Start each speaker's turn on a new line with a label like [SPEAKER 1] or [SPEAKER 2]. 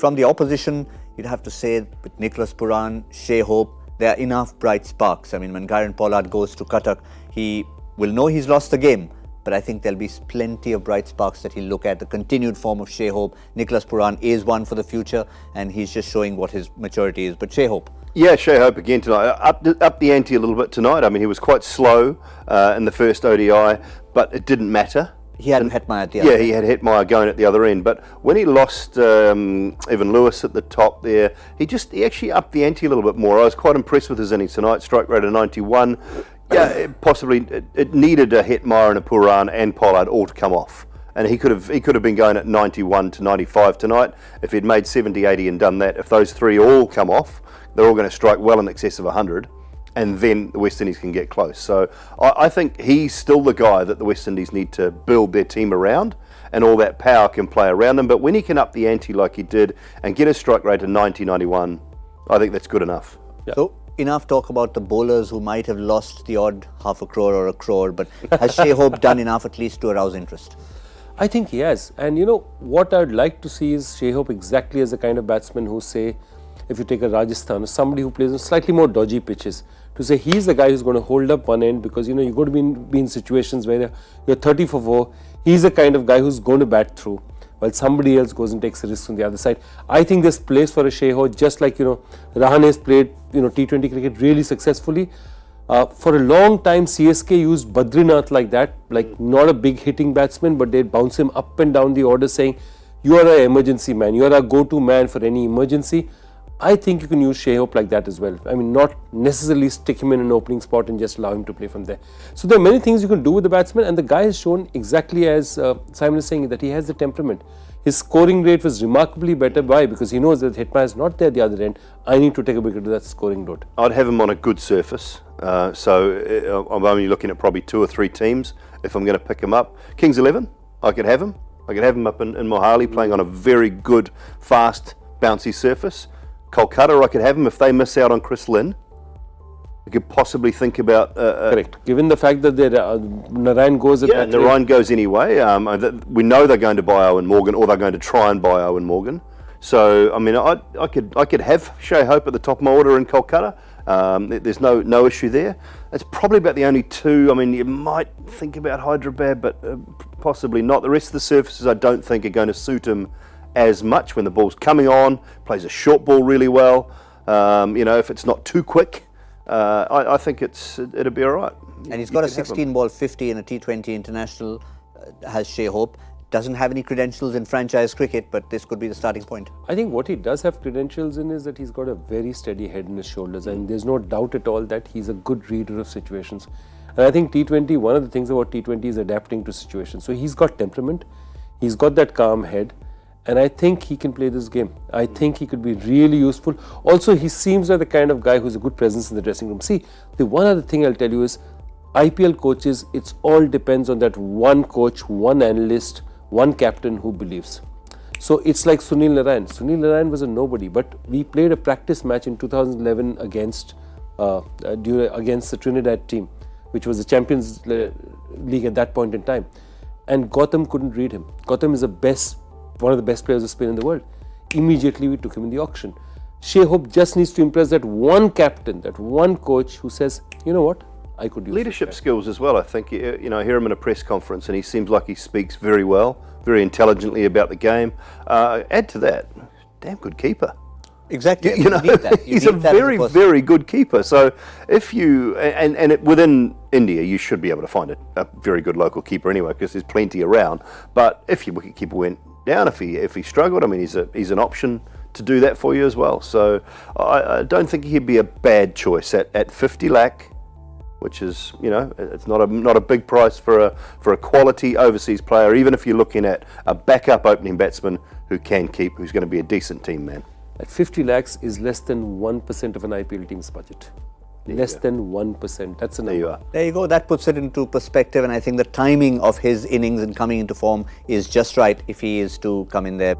[SPEAKER 1] from the opposition, you'd have to say with Nicholas Pooran, Shai Hope, there are enough bright sparks. I mean, when Garen Pollard goes to Cuttack, he will know he's lost the game, but I think there'll be plenty of bright sparks that he'll look at. The continued form of Shai Hope. Nicholas Pooran is one for the future, and he's just showing what his maturity is. But Shai Hope.
[SPEAKER 2] Yeah, Shai Hope again tonight. Up the ante a little bit tonight. I mean, he was quite slow in the first ODI, but it didn't matter.
[SPEAKER 1] He had Hetmeyer at the other end.
[SPEAKER 2] Yeah, he had Hetmeyer going at the other end. But when he lost Evan Lewis at the top there, he actually upped the ante a little bit more. I was quite impressed with his innings tonight. Strike rate of 91. Yeah, it needed a Hetmeyer and a Pooran and Pollard all to come off. And he could have been going at 91 to 95 tonight if he'd made 70, 80 and done that. If those three all come off, they're all going to strike well in excess of 100. And then the West Indies can get close. So I think he's still the guy that the West Indies need to build their team around, and all that power can play around him. But when he can up the ante like he did and get a strike rate of 90, 91, I think that's good enough.
[SPEAKER 1] Yeah. So enough talk about the bowlers who might have lost the odd half a crore or a crore, but has Shai Hope done enough at least to arouse interest?
[SPEAKER 3] I think he has. And you know, what I'd like to see is Shai Hope exactly as the kind of batsman who, say, if you take a Rajasthan or somebody who plays on slightly more dodgy pitches, to say he's the guy who's going to hold up one end, because you know you're going to be in situations where you're 30 for 4. He's the kind of guy who's going to bat through, while somebody else goes and takes a risk on the other side. I think there's place for a Shai Hope, just like Rahane has played T20 cricket really successfully. For a long time, CSK used Badrinath like that, like not a big hitting batsman, but they'd bounce him up and down the order, saying you are an emergency man, you are a go-to man for any emergency. I think you can use Shai Hope like that as well. I mean, not necessarily stick him in an opening spot and just allow him to play from there. So there are many things you can do with the batsman, and the guy has shown exactly as Simon is saying, that he has the temperament. His scoring rate was remarkably better. Why? Because he knows that Hetmeyer is not there at the other end. I need to take a wicket to that scoring load.
[SPEAKER 2] I'd have him on a good surface. So I'm only looking at probably 2 or 3 teams if I'm going to pick him up. Kings 11, I could have him. I could have him up in Mohali playing on a very good, fast, bouncy surface. Kolkata, I could have him if they miss out on Chris Lynn. We could possibly think about...
[SPEAKER 3] Correct. Given the fact that Narayan goes at that rate.
[SPEAKER 2] Narayan goes anyway. We know they're going to buy Owen Morgan, or they're going to try and buy Owen Morgan. So, I mean, I could have Shai Hope at the top of my order in Kolkata. There's no issue there. It's probably about the only 2. I mean, you might think about Hyderabad, but possibly not. The rest of the surfaces I don't think are going to suit him as much when the ball's coming on. Plays a short ball really well. If it's not too quick, I think it'll be all right.
[SPEAKER 1] And he's got a 16-ball 50 in a T20 international, has Shai Hope. Doesn't have any credentials in franchise cricket, but this could be the starting point.
[SPEAKER 3] I think what he does have credentials in is that he's got a very steady head in his shoulders, and there's no doubt at all that he's a good reader of situations. And I think T20, one of the things about T20 is adapting to situations. So he's got temperament, he's got that calm head, and I think he can play this game. I think he could be really useful. Also, he seems like the kind of guy who's a good presence in the dressing room. See, the one other thing I'll tell you is, IPL coaches, it all depends on that one coach, one analyst, one captain who believes. So it's like Sunil Narayan. Sunil Narayan was a nobody, but we played a practice match in 2011 against the Trinidad team, which was the Champions League at that point in time. And Gautam couldn't read him. Gautam is one of the best players of spin in the world. Immediately we took him in the auction. Shai Hope just needs to impress that one captain, that one coach who says, you know what, I could use
[SPEAKER 2] leadership skills as well. I think I hear him in a press conference, and he seems like he speaks very well, very intelligently about the game. Add to that, damn good keeper.
[SPEAKER 1] Exactly.
[SPEAKER 2] You need that. He's a very good keeper. So if you within India, you should be able to find a very good local keeper anyway, because there's plenty around. But if your wicketkeeper went down, if he struggled, I mean, he's an option to do that for you as well. So I don't think he'd be a bad choice at 50 lakh. Which is, it's not a big price for a quality overseas player, even if you're looking at a backup opening batsman who's going to be a decent team man.
[SPEAKER 3] At 50 lakhs is less than 1% of an IPL team's budget. Less than 1%. That's a number.
[SPEAKER 2] There you are.
[SPEAKER 1] There you go. That puts it into perspective, and I think the timing of his innings and coming into form is just right if he is to come in there.